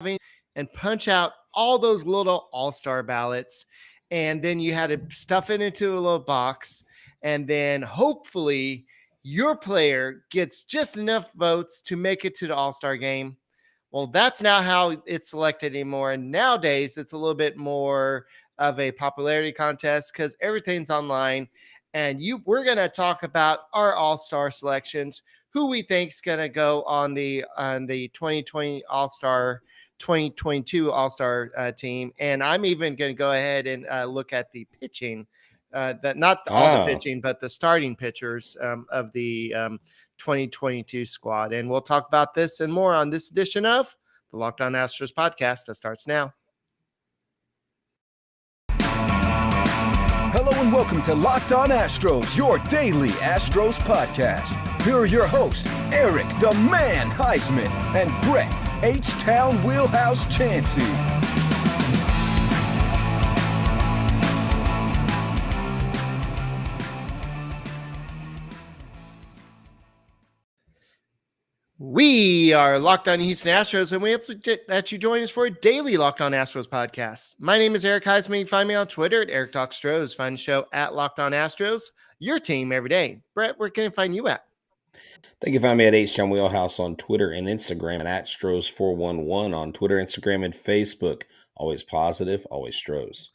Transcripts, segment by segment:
and punch out all those little all-star ballots. And then you had to stuff it into a little box. And then hopefully your player gets just enough votes to make it to the all-star game. Well, that's not how it's selected anymore. And nowadays, it's a little bit more of a popularity contest because everything's online. And we're going to talk about our all-star selections, who we think is going to go on the 2020 all-star 2022 all-star team. And I'm even going to go ahead and look at the pitching, that not all the pitching, but the starting pitchers of the 2022 squad. And we'll talk about this and more on this edition of the Locked On Astros podcast that starts now. Hello and welcome to Locked On Astros, your daily Astros podcast. Here are your hosts, Eric the Man Huysman and Brett Htown Wheelhouse Chancey. We are Locked On Houston Astros, and we hope that you join us for a daily Locked On Astros podcast. My name is Eric Huysman. You can find me on Twitter at Eric Talk Stros. Find the show at Locked On Astros, your team every day. Brett, where can I find you at? They can find me at Htown Wheelhouse on Twitter and Instagram, and at Stros411 on Twitter, Instagram, and Facebook. Always positive, always Stros.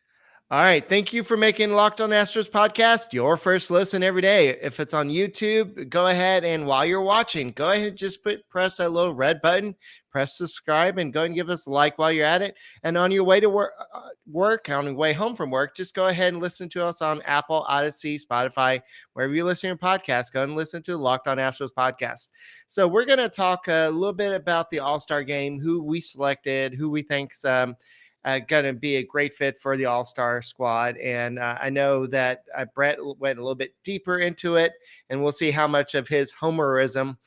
All right. Thank you for making Locked On Astros podcast your first listen every day. If it's on YouTube, go ahead and while you're watching, go ahead and just press that little red button, press subscribe, and go ahead and give us a like while you're at it. And on your way to work, on your way home from work, just go ahead and listen to us on Apple, Odyssey, Spotify, wherever you listen to your podcast. Go ahead and listen to Locked On Astros podcast. So we're going to talk a little bit about the All-Star game, who we selected, who we think's going to be a great fit for the All-Star squad. And I know that Brett went a little bit deeper into it, and we'll see how much of his homerism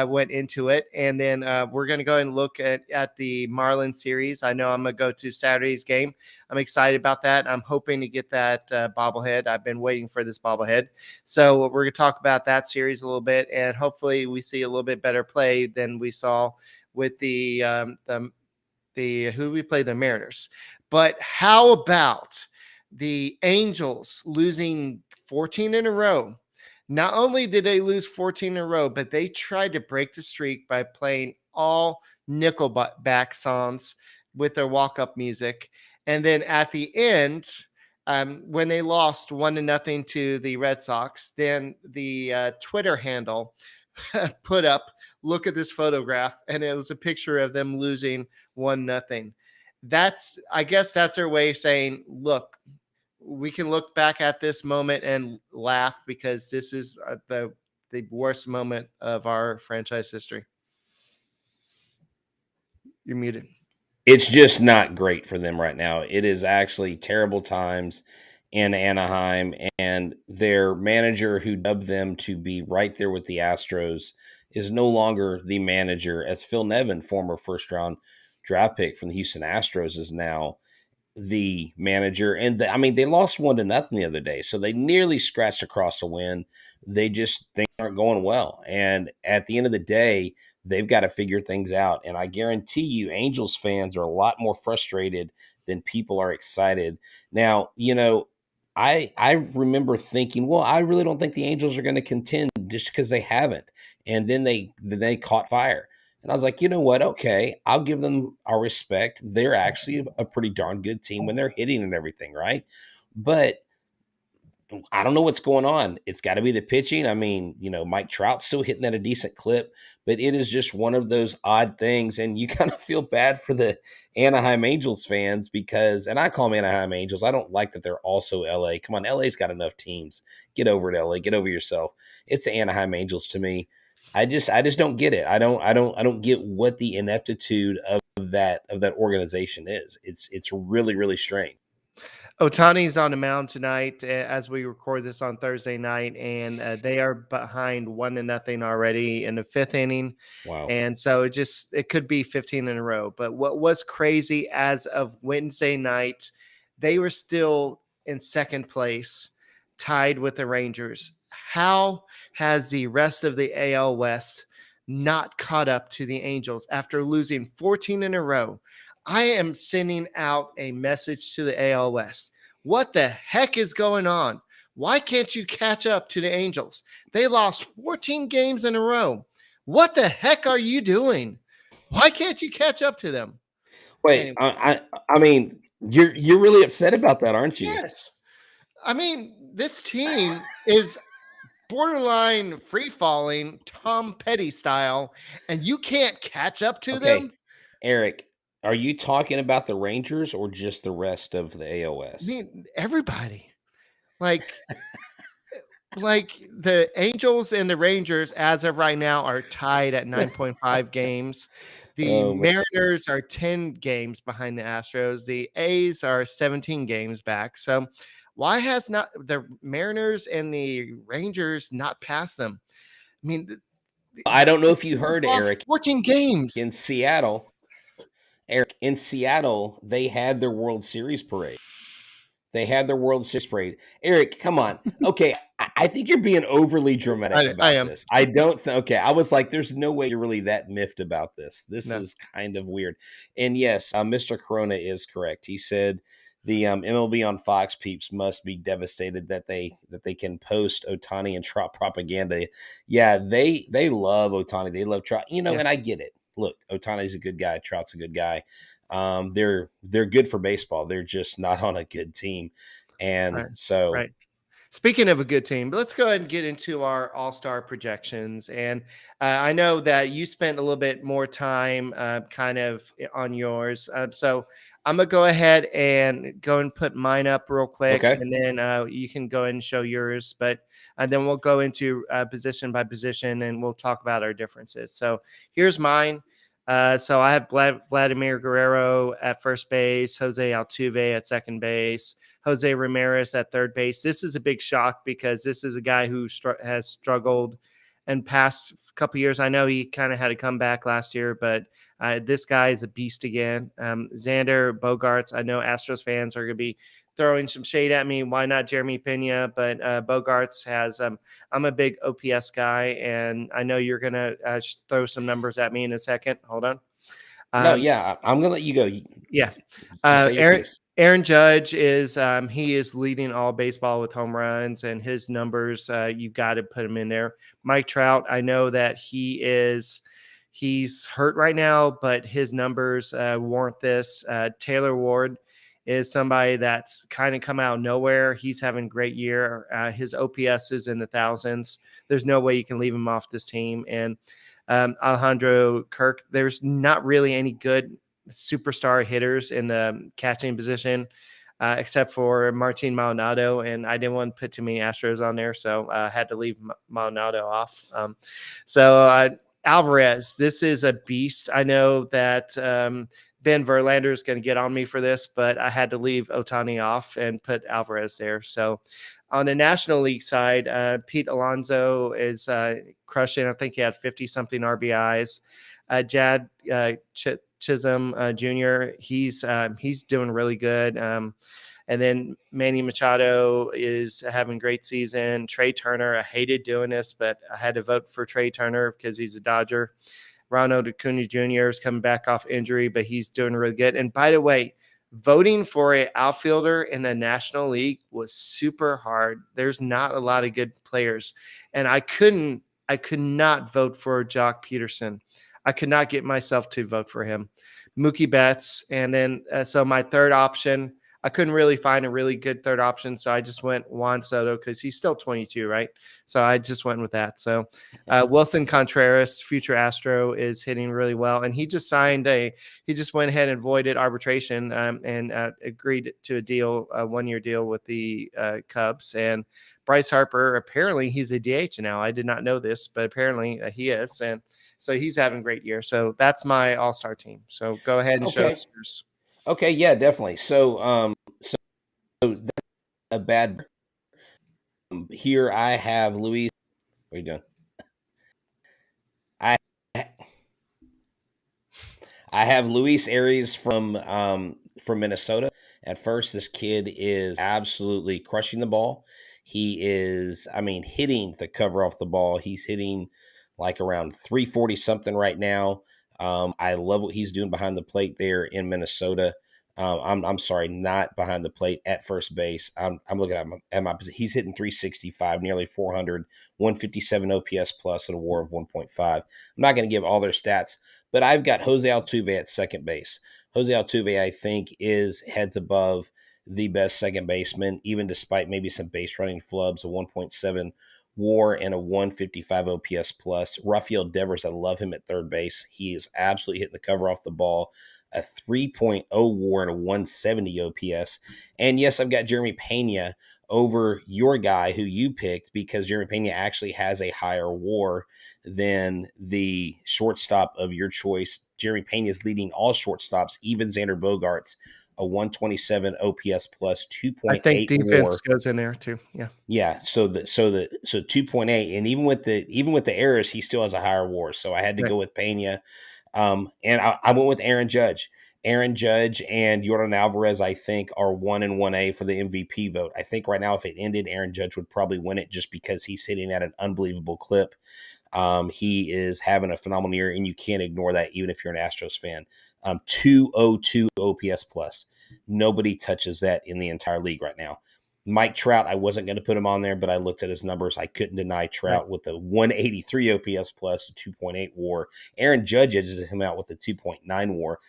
went into it. And then we're going to go and look at the Marlins series. I know I'm going to go to Saturday's game. I'm excited about that. I'm hoping to get that bobblehead. I've been waiting for this bobblehead. So we're going to talk about that series a little bit, and hopefully we see a little bit better play than we saw with the who we play, the Mariners. But how about the Angels losing 14 in a row? Not only did they lose 14 in a row, but they tried to break the streak by playing all Nickelback songs with their walk-up music. And then at the end, when they lost 1-0 to the Red Sox, then the Twitter handle put up, look at this photograph, and it was a picture of them losing 1-0. I guess that's their way of saying, look, we can look back at this moment and laugh because this is the worst moment of our franchise history. You're muted. It's just not great for them right now. It is actually terrible times in Anaheim, and their manager, who dubbed them to be right there with the Astros, is no longer the manager, as Phil Nevin, former first-round draft pick from the Houston Astros, is now the manager. And they lost 1-0 the other day, so they nearly scratched across a win. Things aren't going well. And at the end of the day, they've got to figure things out. And I guarantee you, Angels fans are a lot more frustrated than people are excited. Now, I remember thinking, well, I really don't think the Angels are going to contend just because they haven't. And then they caught fire. And I was like, you know what? Okay, I'll give them our respect. They're actually a pretty darn good team when they're hitting and everything, right? But I don't know what's going on. It's got to be the pitching. Mike Trout's still hitting at a decent clip, but it is just one of those odd things. And you kind of feel bad for the Anaheim Angels fans because, and I call them Anaheim Angels. I don't like that they're also LA. Come on, LA's got enough teams. Get over it, LA. Get over yourself. It's the Anaheim Angels to me. I just don't get it. I don't get what the ineptitude of that organization is. It's really, really strange. Ohtani's on the mound tonight as we record this on Thursday night, and they are behind 1-0 already in the fifth inning. Wow. And so it could be 15 in a row. But what was crazy, as of Wednesday night, they were still in second place, tied with the Rangers. How has the rest of the AL West not caught up to the Angels after losing 14 in a row. I am sending out a message to the AL West. What the heck is going on? Why can't you catch up to the Angels? They lost 14 games in a row. What the heck are you doing? Why can't you catch up to them? Wait, Anyway, I mean, you're really upset about that, aren't you? yes. I mean, this team is borderline free falling, Tom Petty style, and you can't catch up to Okay, them. Eric, are you talking about the Rangers or just the rest of the I AOS? mean, everybody. Like like the Angels and the Rangers as of right now are tied at 9.5 games. The Oh man. Mariners are 10 games behind the Astros. The A's are 17 games back. So why has not the Mariners and the Rangers not passed them? I mean, I don't know this if you team has heard, lost Eric, 14 games. in Seattle. Eric, in Seattle, they had their World Series parade. They had their World Series parade. Eric, come on. Okay, I think you're being overly dramatic I about am. this. I don't okay, I was like, there's no way you're really that miffed about this. This No. is kind of weird. And yes, Mr. Corona is correct. He said the MLB on Fox peeps must be devastated that they can post Otani and Trout propaganda. Yeah, they love Otani. They love Trout. Yeah. And I get it. Look, Otani's a good guy. Trout's a good guy. They're good for baseball. They're just not on a good team. And Right. so Right. Speaking of a good team, let's go ahead and get into our all-star projections. And I know that you spent a little bit more time kind of on yours. So I'm going to go ahead and put mine up real quick, okay. and then you can go ahead and show yours. But then we'll go into position by position, and we'll talk about our differences. So here's mine. So I have Vladimir Guerrero at first base, Jose Altuve at second base, Jose Ramirez at third base. This is a big shock because this is a guy who has struggled in past couple years. I know he kind of had a comeback last year, but this guy is a beast again. Xander Bogaerts. I know Astros fans are going to be throwing some shade at me. Why not Jeremy Pena? But Bogaerts has. I'm a big OPS guy, and I know you're going to throw some numbers at me in a second. Hold on. No, Um, yeah, I'm gonna let you go. yeah. You say your Aaron piece. Aaron Judge is he is leading all baseball with home runs, and his numbers you've got to put him in there. Mike Trout, I know that he's hurt right now, but his numbers warrant this. Taylor Ward is somebody that's kind of come out of nowhere. He's having a great year. His OPS is in the thousands. There's no way you can leave him off this team. And Alejandro Kirk, there's not really any good superstar hitters in the catching position, except for Martin Maldonado. And I didn't want to put too many Astros on there, so I had to leave Maldonado off. Alvarez, this is a beast. I know that Ben Verlander is going to get on me for this, but I had to leave Otani off and put Alvarez there. So on the National League side, Pete Alonso is crushing. I think he had 50-something RBIs. Jad Chisholm Jr., he's doing really good. And then Manny Machado is having a great season. Trey Turner, I hated doing this, but I had to vote for Trey Turner because he's a Dodger. Ronald Acuna Jr. is coming back off injury, but he's doing really good. And by the way, voting for an outfielder in the National League was super hard. There's not a lot of good players. And I could not vote for Jock Peterson. I could not get myself to vote for him. Mookie Betts. And then, so my third option, I couldn't really find a really good third option. So I just went Juan Soto because he's still 22, right? So I just went with that. So Wilson Contreras, future Astro, is hitting really well. And he just went ahead and avoided arbitration and agreed to a deal, a 1-year deal with the Cubs. And Bryce Harper, apparently he's a DH now. I did not know this, but apparently he is. And so he's having a great year. So that's my all-star team. So go ahead and show us yours. Okay, yeah, definitely. So that's a bad. Here I have Luis. What are you doing? I have Luis Arias from Minnesota. At first, this kid is absolutely crushing the ball. He is, I mean, hitting the cover off the ball. He's hitting like around 340 something right now. I love what he's doing behind the plate there in Minnesota. I'm sorry, not behind the plate at first base. I'm looking at my position. He's hitting 365, nearly 400, 157 OPS plus, and a WAR of 1.5. I'm not going to give all their stats, but I've got Jose Altuve at second base. Jose Altuve, I think, is heads above the best second baseman, even despite maybe some base running flubs, a 1.7 WAR and a 155 OPS plus. Rafael Devers, I love him at third base. He is absolutely hitting the cover off the ball. A 3.0 WAR and a 170 OPS. And yes, I've got Jeremy Pena over your guy who you picked because Jeremy Pena actually has a higher WAR than the shortstop of your choice. Jeremy Pena is leading all shortstops, even Xander Bogaerts, a 127 OPS plus, I think 2.8 defense WAR. goes in there too. Yeah. Yeah, so 2.8, and even with the errors, he still has a higher WAR. So I had to Right. go with Pena, and I went with Aaron Judge. Aaron Judge and Yordan Alvarez, I think, are 1 and 1A for the MVP vote. I think right now, if it ended, Aaron Judge would probably win it just because he's hitting at an unbelievable clip. He is having a phenomenal year, and you can't ignore that, even if you're an Astros fan. 202 OPS plus. Nobody touches that in the entire league right now. Mike Trout, I wasn't going to put him on there, but I looked at his numbers. I couldn't deny Trout with a 183 OPS plus, a 2.8 WAR. Aaron Judge edges him out with a 2.9 WAR.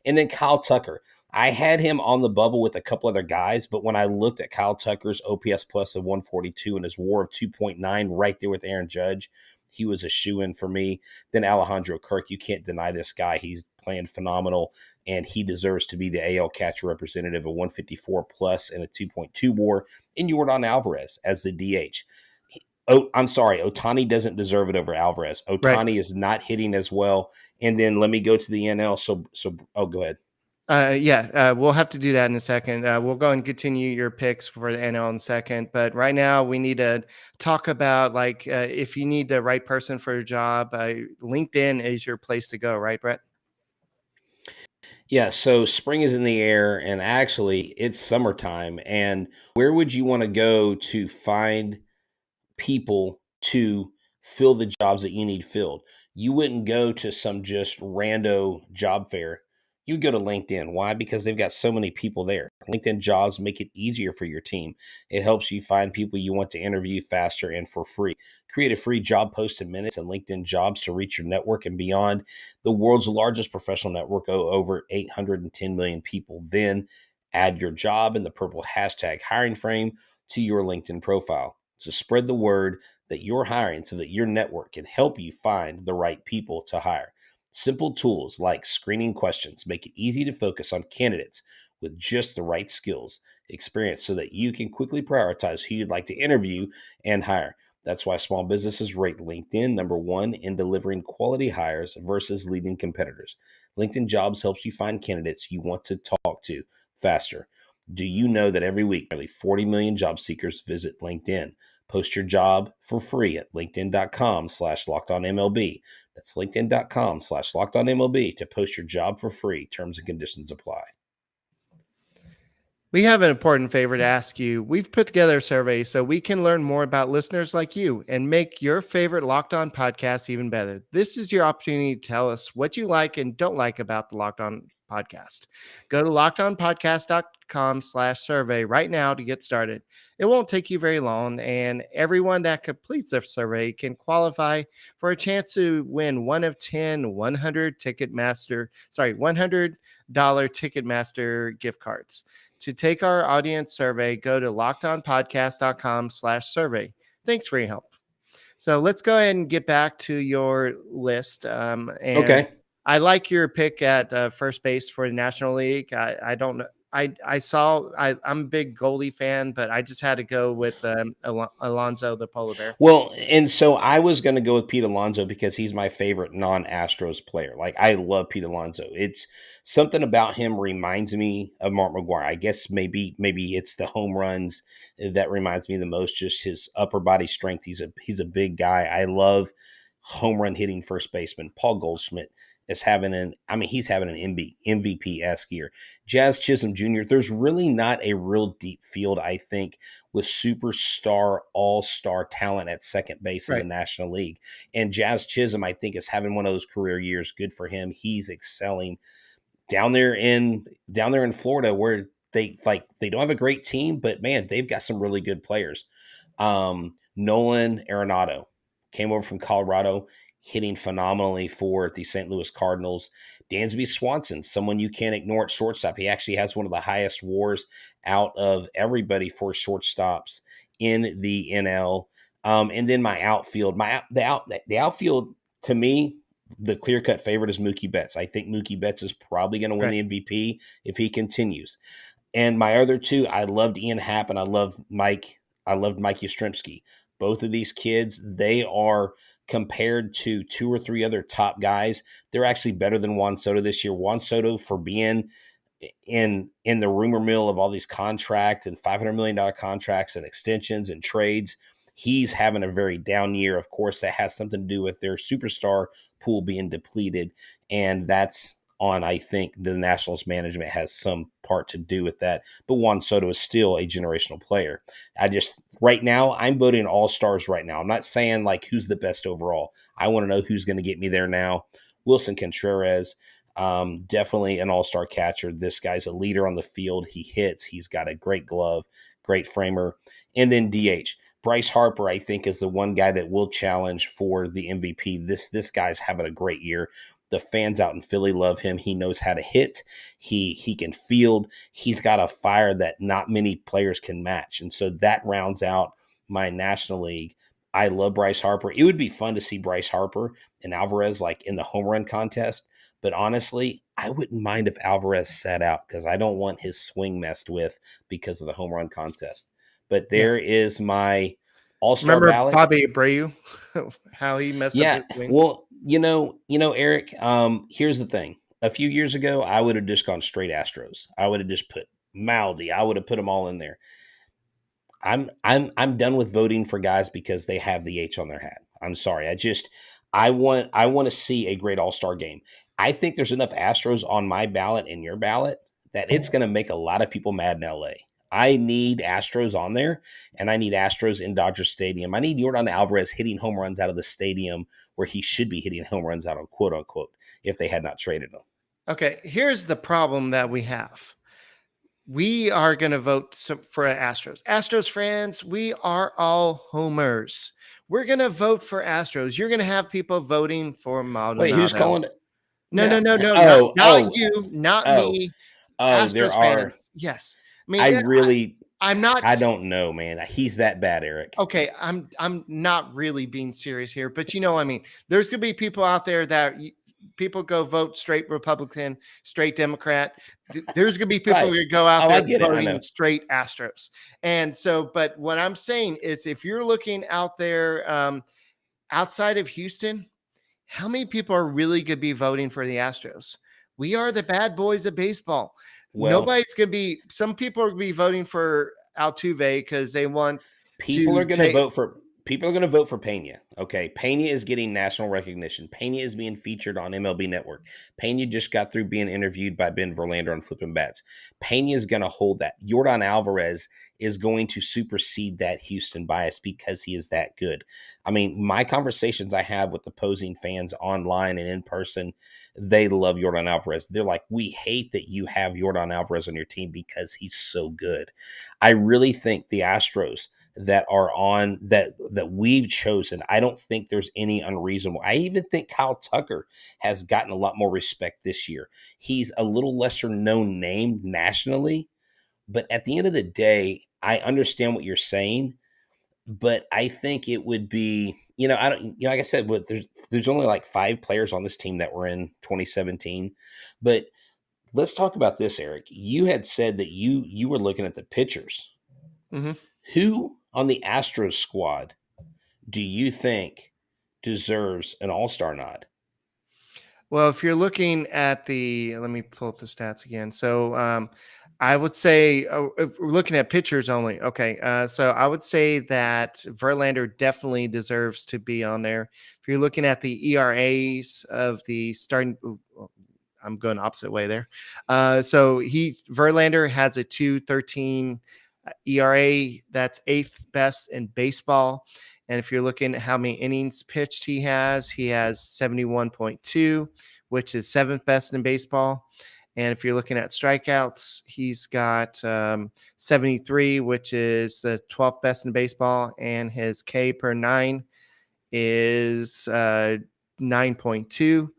And then Kyle Tucker. I had him on the bubble with a couple other guys, but when I looked at Kyle Tucker's OPS plus of 142 and his WAR of 2.9 right there with Aaron Judge, he was a shoe-in for me. Then Alejandro Kirk, you can't deny this guy. He's playing phenomenal, and he deserves to be the AL catcher representative, a 154 plus and a 2.2 WAR. And Yordan Alvarez as the DH. Oh, I'm sorry. Ohtani doesn't deserve it over Alvarez. Ohtani is not hitting as well. And then let me go to the NL. Go ahead. We'll have to do that in a second. We'll go and continue your picks for the NL in a second. But right now, we need to talk about if you need the right person for your job, LinkedIn is your place to go, right, Brett? Yeah, so spring is in the air, and actually, it's summertime. And where would you want to go to find people to fill the jobs that you need filled? You wouldn't go to some just rando job fair. You go to LinkedIn. Why? Because they've got so many people there. LinkedIn jobs make it easier for your team. It helps you find people you want to interview faster and for free. Create a free job post in minutes and LinkedIn jobs to reach your network and beyond. The world's largest professional network, over 810 million people. Then add your job in the purple hashtag hiring frame to your LinkedIn profile. So spread the word that you're hiring so that your network can help you find the right people to hire. Simple tools like screening questions make it easy to focus on candidates with just the right skills, experience, so that you can quickly prioritize who you'd like to interview and hire. That's why small businesses rate LinkedIn number one in delivering quality hires versus leading competitors. LinkedIn Jobs helps you find candidates you want to talk to faster. Do you know that every week, nearly 40 million job seekers visit LinkedIn? Post your job for free at linkedin.com/lockedonmlb. That's linkedin.com/lockedonmlb to post your job for free. Terms and conditions apply. We have an important favor to ask you. We've put together a survey so we can learn more about listeners like you and make your favorite Locked On podcast even better. This is your opportunity to tell us what you like and don't like about the Locked On podcast. Go to lockedonpodcast.com/survey right now to get started. It won't take you very long, and everyone that completes the survey can qualify for a chance to win one of 10 $100 Ticketmaster gift cards. To take our audience survey, go to lockedonpodcast.com/survey. Thanks for your help. So let's go ahead and get back to your list. Okay. I like your pick at first base for the National League. I don't know. I'm a big Goldie fan, but I just had to go with Alonso, the polar bear. Well, and so I was going to go with Pete Alonso because he's my favorite non-Astros player. Like, I love Pete Alonso. It's something about him reminds me of Mark McGwire. I guess maybe it's the home runs that reminds me the most. Just his upper body strength. He's a big guy. I love home run hitting first baseman Paul Goldschmidt. is he's having an MVP-esque year. Jazz Chisholm Jr., there's really not a real deep field, I think, with superstar, all-star talent at second base in the Right. National League. And Jazz Chisholm, I think, is having one of those career years. Good for him. He's excelling down there in Florida, where they don't have a great team, but man, they've got some really good players. Nolan Arenado came over from Colorado, hitting phenomenally for the St. Louis Cardinals. Dansby Swanson, someone you can't ignore at shortstop. He actually has one of the highest WARs out of everybody for shortstops in the NL. And then my outfield, the outfield, to me, the clear-cut favorite is Mookie Betts. I think Mookie Betts is probably going to win Right. the MVP if he continues. And my other two, I loved Ian Happ and I loved Mike Yastrzemski. Both of these kids, they are, compared to two or three other top guys, they're actually better than Juan Soto this year. Juan Soto, for being in the rumor mill of all these contracts and $500 million contracts and extensions and trades, he's having a very down year. Of course, that has something to do with their superstar pool being depleted, and that's on, I think, the Nationals management has some part to do with that. But Juan Soto is still a generational player. Right now, I'm voting all-stars right now. I'm not saying like who's the best overall. I want to know who's going to get me there now. Wilson Contreras, definitely an all-star catcher. This guy's a leader on the field. He hits. He's got a great glove, great framer. And then DH. Bryce Harper, I think, is the one guy that will challenge for the MVP. This guy's having a great year. The fans out in Philly love him. He knows how to hit. He can field. He's got a fire that not many players can match. And so that rounds out my National League. I love Bryce Harper. It would be fun to see Bryce Harper and Alvarez like in the home run contest. But honestly, I wouldn't mind if Alvarez sat out because I don't want his swing messed with because of the home run contest. But Yeah. there is my all-star Remember ballot. Bobby Abreu, how he messed up Yeah. his swing? Well, Eric, here's the thing. A few years ago, I would have just gone straight Astros. I would have just put Maldi. I would have put them all in there. I'm done with voting for guys because they have the H on their hat. I'm sorry. I want to see a great all-star game. I think there's enough Astros on my ballot and your ballot that it's going to make a lot of people mad in LA. I need Astros on there, and I need Astros in Dodger Stadium. I need Yordan Alvarez hitting home runs out of the stadium where he should be hitting home runs out of, quote unquote, if they had not traded him. Okay, here's the problem that we have. We are going to vote for Astros. Astros fans, we are all homers. We're going to vote for Astros. You're going to have people voting for Maldonado. Wait, who's calling? No, Oh, not you, not me. Oh, there Astros are. fans. Yes. I mean, I'm not. I don't know, man. He's that bad, Eric. Okay, I'm not really being serious here, but I mean, there's going to be people out there that people go vote straight Republican, straight Democrat. There's going to be people Right. who go out there voting voting straight Astros. And so, but what I'm saying is if you're looking out there outside of Houston, how many people are really going to be voting for the Astros? We are the bad boys of baseball. Well, Nobody's going to be, some people are going to be voting for Altuve because they want people are going to vote for Pena. Okay. Pena is getting national recognition. Pena is being featured on MLB Network. Pena just got through being interviewed by Ben Verlander on Flippin' Bats. Pena is going to hold that. Yordan Alvarez is going to supersede that Houston bias because he is that good. I mean, my conversations I have with opposing fans online and in person, they love Yordan Alvarez. They're like, we hate that you have Yordan Alvarez on your team because he's so good. I really think the Astros that are on that we've chosen, I don't think there's any unreasonable. I even think Kyle Tucker has gotten a lot more respect this year. He's a little lesser known name nationally, but at the end of the day, I understand what you're saying, but I think it would be, I don't, like I said, but there's only like 5 players on this team that were in 2017, but let's talk about this, Eric. You had said that you were looking at the pitchers. Mm-hmm. Who on the Astros squad do you think deserves an all-star nod? Well, if you're looking at let me pull up the stats again. So I would say, if we're looking at pitchers only, okay. So I would say that Verlander definitely deserves to be on there. If you're looking at the ERAs of the starting, I'm going opposite way there. So Verlander has a 2.13 ERA. That's eighth best in baseball. And if you're looking at how many innings pitched he has 71.2, which is seventh best in baseball. And if you're looking at strikeouts, he's got 73, which is the 12th best in baseball. And his K per nine is 9.2,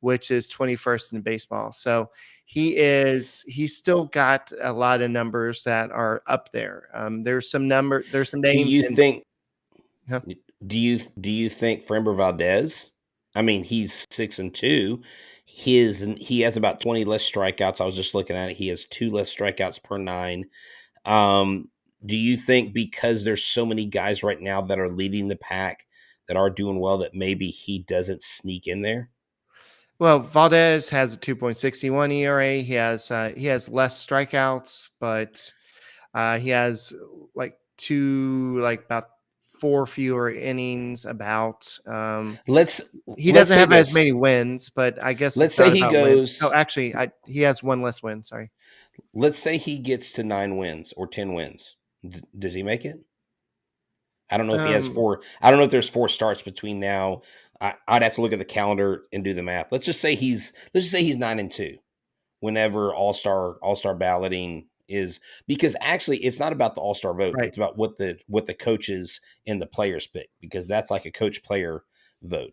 which is 21st in baseball. So he's still got a lot of numbers that are up there. There's some Do names you in. think? Huh? Do you think Framber Valdez? I mean, he's 6-2. He has about 20 less strikeouts. I was just looking at it. He has 2 less strikeouts per 9. Um, do you think because there's so many guys right now that are leading the pack that are doing well that maybe he doesn't sneak in there? Well, Valdez has a 2.61 ERA. He has less strikeouts, but he has about 4 fewer innings. Let's He let's doesn't say have as this. many wins, but I guess Let's it's say not he about wins. goes. No, actually, he has one less win. Sorry. Let's say he gets to 9 wins or 10 wins. Does he make it? I don't know if he has Um, 4. I don't know if there's 4 starts between now. I'd have to look at the calendar and do the math. Let's just say he's 9-2 whenever all star balloting is, because actually it's not about the all-star vote. right. It's about what the coaches and the players pick, because that's like a coach player vote.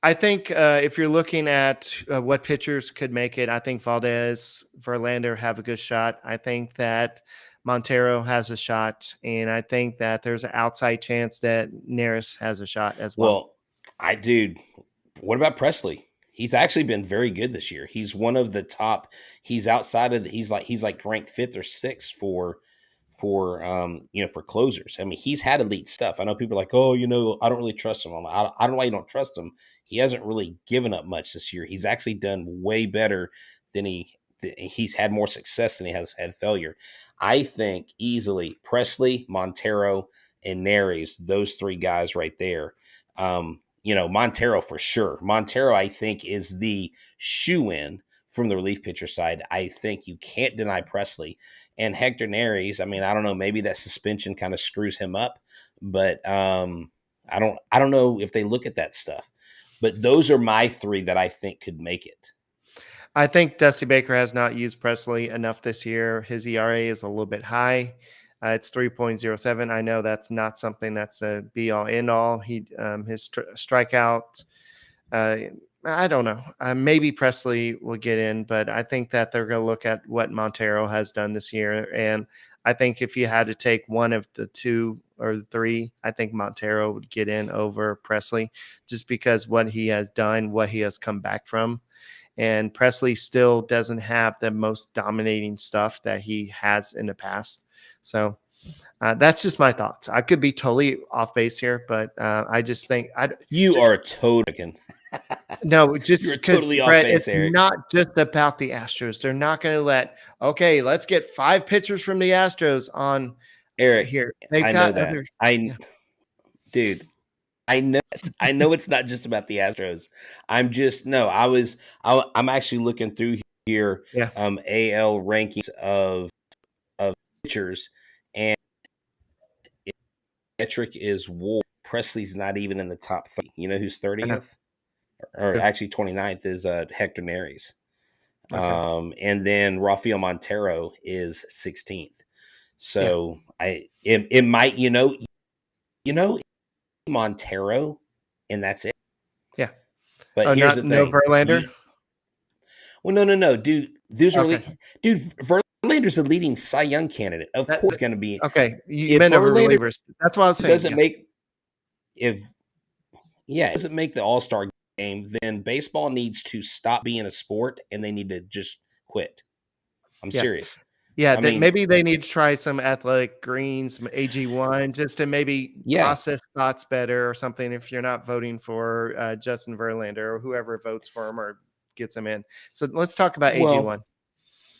I think if you're looking at what pitchers could make it, I think Valdez, Verlander have a good shot. I think that Montero has a shot, and I think that there's an outside chance that Neris has a shot as well. Well, dude, what about Presley? He's actually been very good this year. He's one of the top. He's outside of he's like ranked 5th or 6th for closers. I mean, he's had elite stuff. I know people are like, oh, I don't really trust him. I don't know why you don't trust him. He hasn't really given up much this year. He's actually done way better than he's had more success than he has had failure. I think easily Presley, Montero, and Neris, those 3 guys right there. Montero for sure. Montero, I think, is the shoe-in from the relief pitcher side. I think you can't deny Presley. And Hector Neris, I mean, I don't know, maybe that suspension kind of screws him up, but I don't know if they look at that stuff. But those are my 3 that I think could make it. I think Dusty Baker has not used Presley enough this year. His ERA is a little bit high. It's 3.07. I know that's not something that's a be all end all. His strikeout. I don't know. Maybe Presley will get in, but I think that they're going to look at what Montero has done this year. And I think if you had to take one of the 2 or the 3, I think Montero would get in over Presley, just because what he has done, what he has come back from. And Presley still doesn't have the most dominating stuff that he has in the past. So that's just my thoughts. I could be totally off base here, but I just think You are totally no, you're just because totally off Brett, base, it's Eric. not just about the Astros. They're not going to let's get 5 pitchers from the Astros on Eric, here. They've I know got that. other. I Dude, I know it's not just about the Astros. I'm actually looking through here, Yeah. AL rankings of pitchers, and metric is WAR. Presley's not even in the top 3. You know who's I know. 30th? Or Yeah. actually 29th is Hector Neris. Okay. And then Rafael Montero is 16th. So it might, Montero, and that's it. Yeah. But Oh, here's the no thing. Verlander. Well, no, dude. Okay. Verlander's the leading Cy Young candidate. Of course, going to be. Okay. You If meant over Verlander relievers. That's what I was saying. doesn't make, if yeah, doesn't make the All Star game, then baseball needs to stop being a sport, and they need to just quit. I'm Yeah. serious. Yeah, I mean, maybe they need to try some athletic greens, some AG1, just to maybe yeah, process thoughts better or something. If you're not voting for Justin Verlander or whoever votes for him, or gets them in. So let's talk about Well, AG1.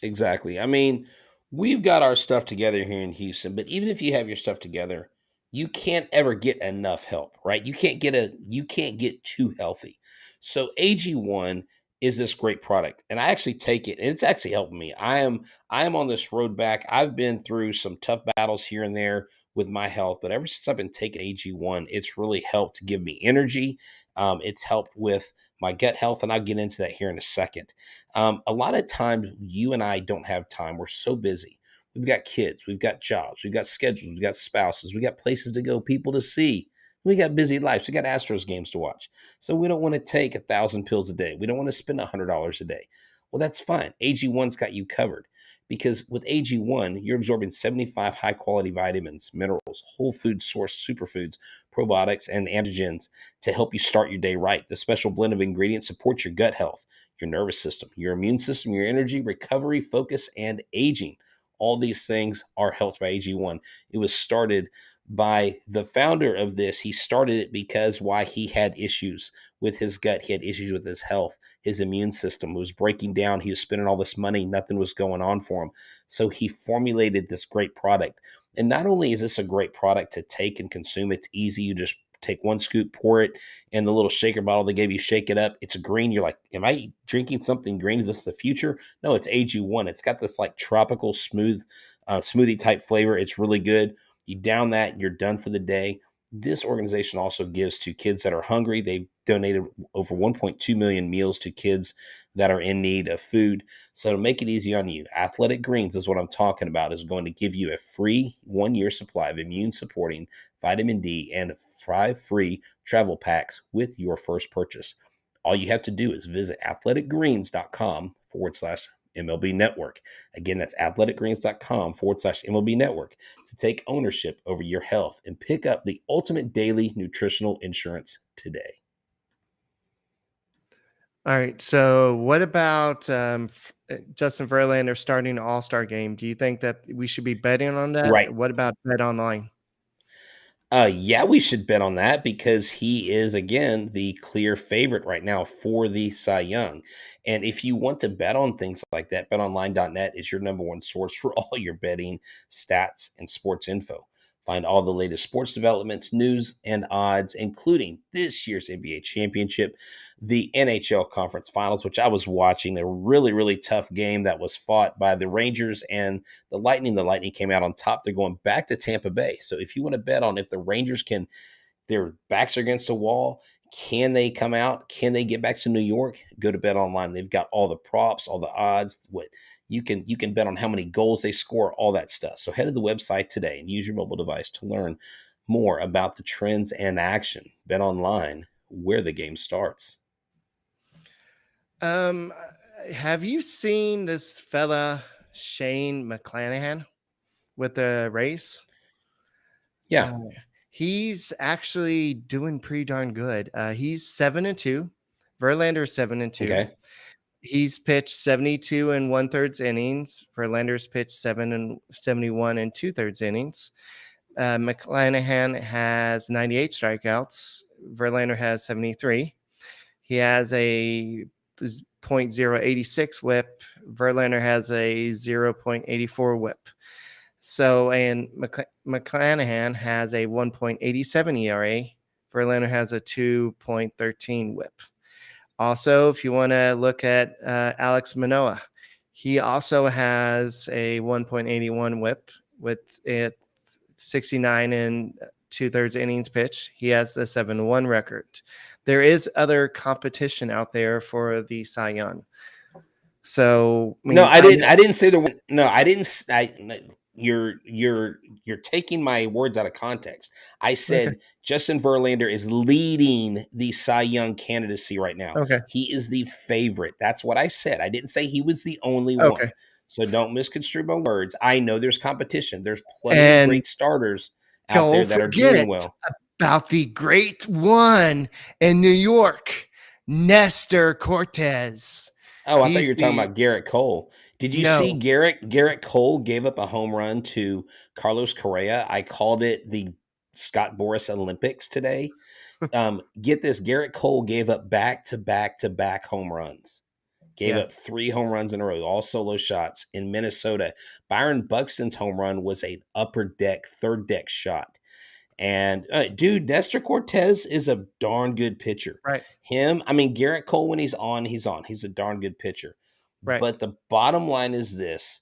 exactly. I mean, we've got our stuff together here in Houston, but even if you have your stuff together, you can't ever get enough help, right? You can't get too healthy. So AG1 is this great product, and I actually take it, and it's actually helping me. I am on this road back. I've been through some tough battles here and there with my health, but ever since I've been taking AG1, it's really helped to give me energy. It's helped with my gut health, and I'll get into that here in a second. A lot of times you and I don't have time. We're so busy. We've got kids, we've got jobs, we've got schedules, we've got spouses, we got places to go, people to see. We got busy lives. We got Astros games to watch. So we don't want to take 1,000 pills a day. We don't want to spend $100 a day. Well, that's fine. AG1's got you covered because with AG1, you're absorbing 75 high quality vitamins, minerals, whole food source superfoods, probiotics, and antigens to help you start your day right. The special blend of ingredients supports your gut health, your nervous system, your immune system, your energy, recovery, focus, and aging. All these things are helped by AG1. It was started by the founder of this. He started it because why he had issues with his gut. He had issues with his health. His immune system was breaking down. He was spending all this money. Nothing was going on for him. So he formulated this great product. And not only is this a great product to take and consume, it's easy. You just take one scoop, pour it in the little shaker bottle they gave you, shake it up. It's green. You're like, am I drinking something green? Is this the future? No, it's AG1. It's got this like tropical smoothie type flavor. It's really good. You down that, you're done for the day. This organization also gives to kids that are hungry. They've donated over 1.2 million meals to kids that are in need of food. So to make it easy on you, Athletic Greens is what I'm talking about, is going to give you a free 1-year supply of immune supporting vitamin D and 5 free travel packs with your first purchase. All you have to do is visit athleticgreens.com/MLB network. Again, that's athleticgreens.com/MLB network to take ownership over your health and pick up the ultimate daily nutritional insurance today. All right. So what about Justin Verlander starting an All-Star game? Do you think that we should be betting on that? Right. What about Bet Online? Yeah, we should bet on that because he is, again, the clear favorite right now for the Cy Young. And if you want to bet on things like that, betonline.net is your number one source for all your betting stats and sports info. Find all the latest sports developments, news, and odds, including this year's NBA championship, the NHL conference finals, which I was watching, a really, really tough game that was fought by the Rangers and the Lightning. The Lightning came out on top. They're going back to Tampa Bay. So if you want to bet on if the Rangers can, their backs are against the wall, can they come out? Can they get back to New York? Go to Bet Online. They've got all the props, all the odds, what you can bet on how many goals they score, all that stuff. So head to the website today and use your mobile device to learn more about the trends and action. Bet Online, where the game starts. Have you seen this fella Shane McClanahan with the race? Yeah. He's actually doing pretty darn good. He's 7-2. Verlander's 7-2. Okay. He's pitched 72 and 1/3 innings. Verlander's pitched 71 and 2/3 innings. McClanahan has 98 strikeouts. Verlander has 73. He has a .086 whip. Verlander has a 0.84 whip. So, and McClanahan has a 1.87 ERA. Verlander has a 2.13 whip. Also, if you want to look at Alex Manoah, he also has a 1.81 whip with it 69 and 2/3 innings pitched. He has a 7-1 record. There is other competition out there for the Cy Young. So I mean, no, I didn't say there were. No, I didn't. You're taking my words out of context. I said okay. Justin Verlander is leading the Cy Young candidacy right now. Okay. He is the favorite. That's what I said. I didn't say he was the only Okay. one. So don't misconstrue my words. I know there's competition. There's plenty of And great starters out there don't that are doing forget well. about the great one in New York, Nestor Cortez. Oh, I thought you He's were talking the about Garrett Cole. Did you see no. Garrett Cole gave up a home run to Carlos Correa? I called it the Scott Boras Olympics today. Get this, Garrett Cole gave up back to back to back home runs. Gave up 3 home runs in a row, all solo shots. In Minnesota, Byron Buxton's home run was an upper deck, third deck shot. And dude, Nestor Cortez is a darn good pitcher. Right. Garrett Cole, when he's on, he's on. He's a darn good pitcher. Right. But the bottom line is this: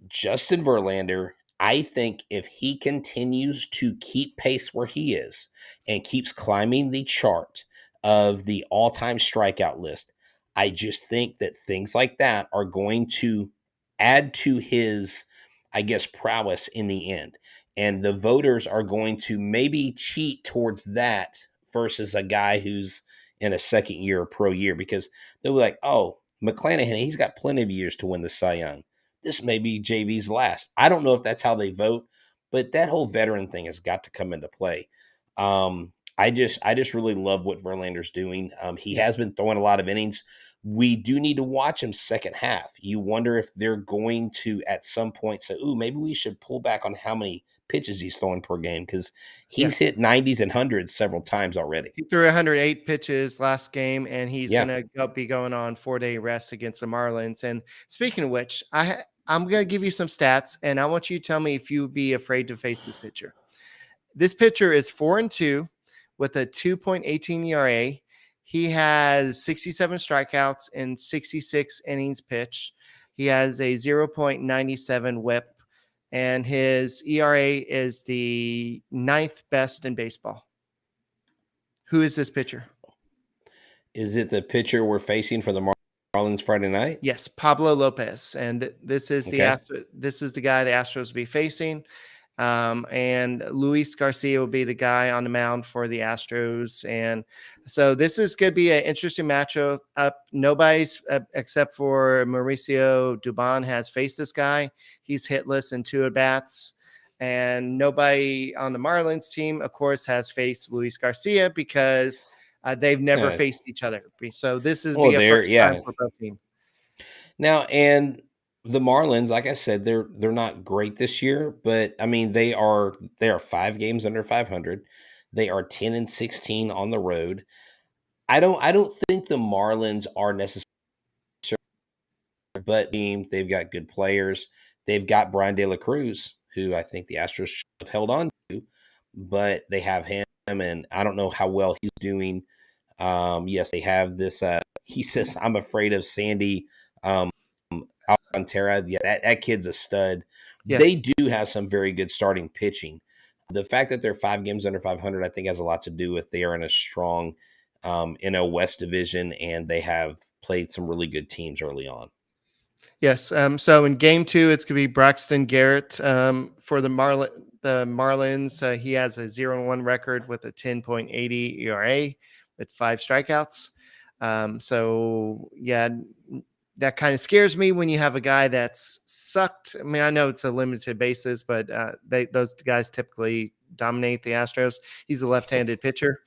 Justin Verlander, I think if he continues to keep pace where he is and keeps climbing the chart of the all-time strikeout list, I just think that things like that are going to add to his, I guess, prowess in the end. And the voters are going to maybe cheat towards that versus a guy who's in a second year or pro year, because they'll be like, oh, McClanahan, he's got plenty of years to win the Cy Young. This may be JV's last. I don't know if that's how they vote, but that whole veteran thing has got to come into play. I just really love what Verlander's doing. He has been throwing a lot of innings. We do need to watch him second half. You wonder if they're going to at some point say, ooh, maybe we should pull back on how many pitches he's throwing per game, because he's hit 90s and 100s several times already. He threw 108 pitches last game, and he's Yeah. going to be going on 4-day rest against the Marlins. And speaking of which, I'm going to give you some stats, and I want you to tell me if you would be afraid to face this pitcher. This pitcher is 4-2 with a 2.18 ERA. He has 67 strikeouts in 66 innings pitched. He has a 0.97 whip, and his ERA is the 9th best in baseball. Who is this pitcher? Is it the pitcher we're facing for the Marlins Friday night? Yes, Pablo Lopez, and this is this is the guy the Astros will be facing. And Luis Garcia will be the guy on the mound for the Astros. And so this is going to be an interesting matchup. Nobody's except for Mauricio Dubon has faced this guy. He's hitless in 2 at-bats. And nobody on the Marlins team, of course, has faced Luis Garcia because they've never faced each other. So this is a first time for both teams. Now, and the Marlins, like I said, they're not great this year, but I mean they are 5 games under 500. They are 10-16 on the road. I don't think the Marlins are necessarily, but they've got good players. They've got Brian De La Cruz, who I think the Astros should have held on to, but they have him, and I don't know how well he's doing. Yes, they have this. He says, "I'm afraid of Sandy." Alcantara, that kid's a stud. Yeah. They do have some very good starting pitching. The fact that they're 5 games under 500, I think, has a lot to do with they are in a strong NL West division, and they have played some really good teams early on. Yes. So in game 2, it's going to be Braxton Garrett for the Marlins. He has a 0-1 record with a 10.80 ERA with 5 strikeouts. So yeah. That kind of scares me when you have a guy that's sucked. I mean, I know it's a limited basis, but those guys typically dominate the Astros. He's a left-handed pitcher.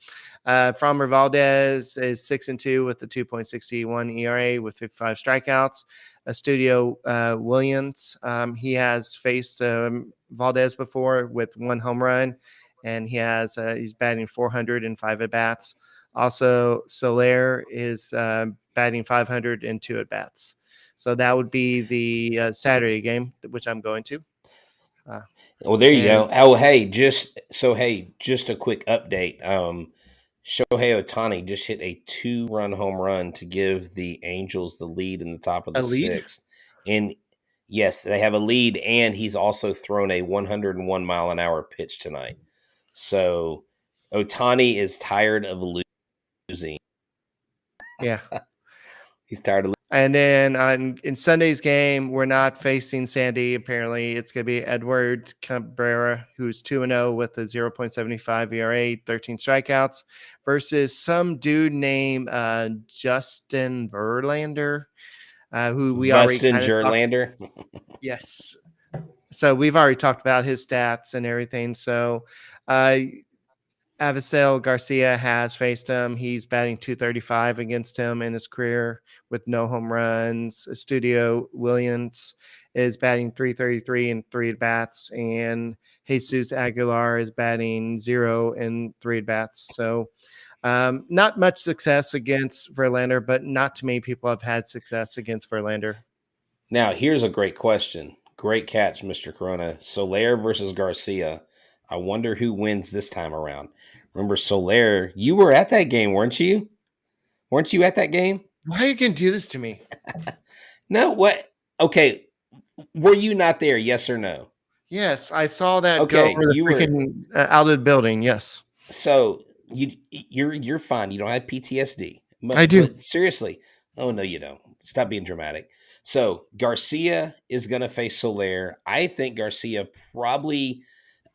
Framber Valdez is 6-2 with the 2.61 ERA with 55 strikeouts. Studio Williams, he has faced Valdez before with 1 home run, and he's batting 405 at-bats. Also, Soler is batting 500 in 2 at-bats. So that would be the Saturday game, which I'm going to. Well, there you go. Oh, hey, just a quick update. Shohei Ohtani just hit a 2-run home run to give the Angels the lead in the top of the 6th. And yes, they have a lead, and he's also thrown a 101-mile-an-hour pitch tonight. So Ohtani is tired of losing. Yeah. He's tired of losing. And then in Sunday's game, we're not facing Sandy. Apparently, it's going to be Edward Cabrera, who's 2-0 with a 0.75 ERA, 13 strikeouts, versus some dude named Justin Verlander, who we already Verlander. Yes. So we've already talked about his stats and everything. So Avisel Garcia has faced him. He's batting 235 against him in his career with no home runs. Studio Williams is batting 333 in 3 at-bats, and Jesus Aguilar is batting 0 in 3 at-bats. So Not much success against Verlander, but not too many people have had success against Verlander. Now, here's a great question. Great catch, Mr. Corona. Soler versus Garcia. I wonder who wins this time around. Remember, Soler, you were at that game, weren't you? Weren't you at that game? Why are you going to do this to me? No, what? Okay. Were you not there? Yes or no? Yes, I saw that go Okay, over the you were. freaking out of the building. Yes, So you're fine. You don't have PTSD. I do. But seriously, oh no, you don't. Stop being dramatic. So Garcia is going to face Soler. I think Garcia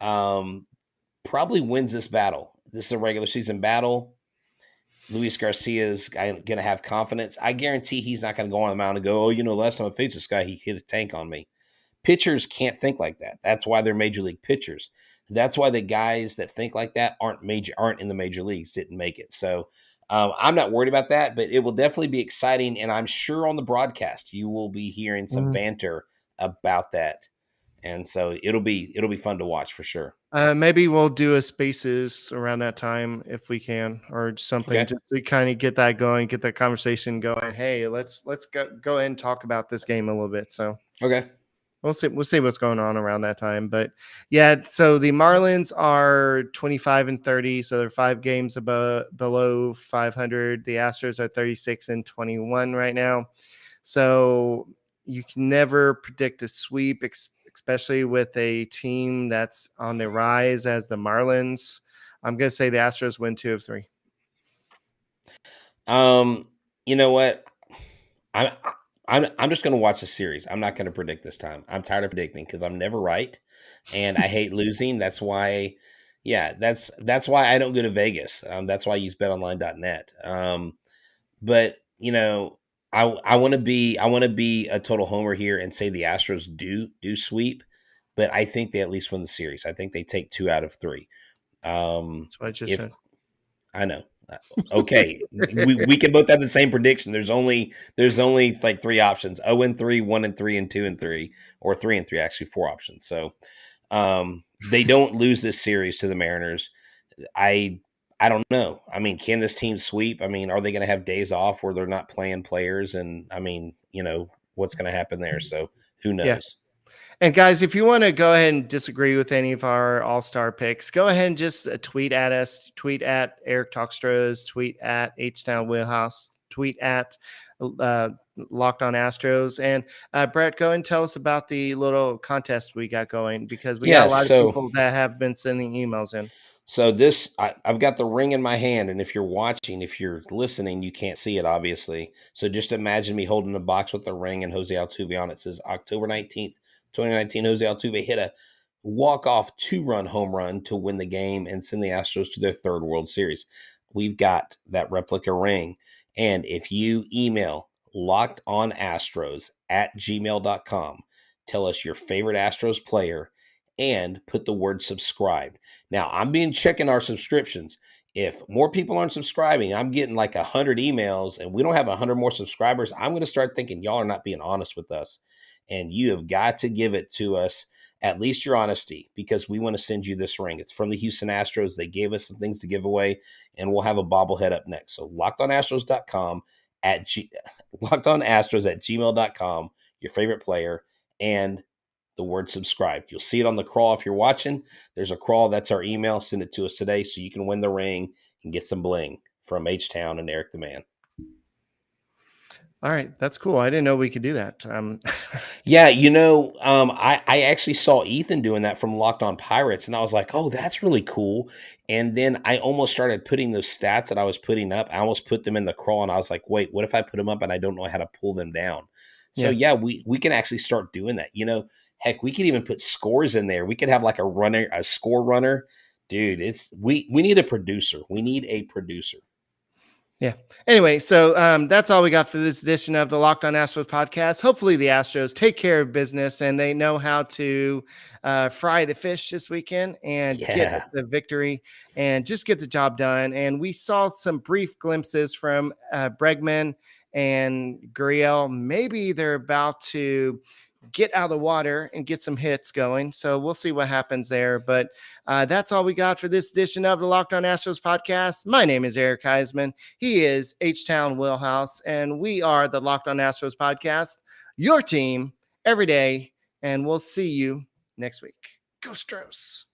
um, probably wins this battle. This is a regular season battle. Luis Garcia is going to have confidence. I guarantee he's not going to go on the mound and go, oh, last time I faced this guy, he hit a tank on me. Pitchers can't think like that. That's why they're major league pitchers. That's why the guys that think like that aren't in the major leagues, didn't make it. So I'm not worried about that, but it will definitely be exciting. And I'm sure on the broadcast you will be hearing some banter about that. And so it'll be fun to watch for sure. Maybe we'll do a spaces around that time if we can, or something, Okay. just to kind of get that going, get that conversation going. Hey, let's go ahead and talk about this game a little bit. So Okay. we'll see what's going on around that time. But yeah, so the Marlins are 25-30, so they're 5 games below 500. The Astros are 36-21 right now. So you can never predict a sweep, especially with a team that's on the rise as the Marlins. I'm going to say the Astros win 2 of 3. You know what? I'm just going to watch the series. I'm not going to predict this time. I'm tired of predicting because I'm never right, and I hate losing. That's why, that's why I don't go to Vegas. That's why I use BetOnline.net. But I want to be a total homer here and say the Astros do sweep, but I think they at least win the series. I think they take 2 out of 3. That's what I just said. I know. Okay, we can both have the same prediction. There's only like 3 options: 0-3, 1-3, and 2-3, or 3-3. Actually, 4 options. So, they don't lose this series to the Mariners. I don't know. I mean, can this team sweep? I mean, are they going to have days off where they're not playing players? And I mean, what's going to happen there? So who knows? Yeah. And guys, if you want to go ahead and disagree with any of our all-star picks, go ahead and just tweet at us, tweet at Eric Talkstros, tweet at Htown Wheelhouse, tweet at Locked On Astros. And Brett, go and tell us about the little contest we got going, because we got a lot of people that have been sending emails in. So I've got the ring in my hand, and if you're listening, you can't see it, obviously. So just imagine me holding a box with the ring and Jose Altuve on it. It says October 19th, 2019, Jose Altuve hit a walk-off 2-run home run to win the game and send the Astros to their 3rd World Series. We've got that replica ring. And if you email lockedonastros@gmail.com, tell us your favorite Astros player and put the word subscribed. Now, I'm checking our subscriptions. If more people aren't subscribing, I'm getting like 100 emails and we don't have 100 more subscribers, I'm going to start thinking y'all are not being honest with us. And you have got to give it to us, at least your honesty, because we want to send you this ring. It's from the Houston Astros. They gave us some things to give away, and we'll have a bobblehead up next. So lockedonastros.com lockedonastros@gmail.com, your favorite player, and the word subscribe. You'll see it on the crawl if you're watching. There's a crawl. That's our email. Send it to us today so you can win the ring and get some bling from Htown and Eric the Man. All right. That's cool. I didn't know we could do that. Yeah, I actually saw Ethan doing that from Locked On Pirates, and I was like, oh, that's really cool. And then I almost started putting those stats that I was putting up. I almost put them in the crawl, and I was like, wait, what if I put them up and I don't know how to pull them down? So yeah, we can actually start doing that. Heck, we could even put scores in there. We could have like a score runner. Dude, we need a producer. We need a producer. Yeah. Anyway, so that's all we got for this edition of the Locked On Astros podcast. Hopefully the Astros take care of business and they know how to fry the fish this weekend and get the victory and just get the job done. And we saw some brief glimpses from Bregman and Gurriel. Maybe they're about to get out of the water and get some hits going. So we'll see what happens there. But that's all we got for this edition of the Locked On Astros podcast. My name is Eric Huysman. He is Htown Wheelhouse, and we are the Locked On Astros podcast, your team every day. And we'll see you next week. Go Stros.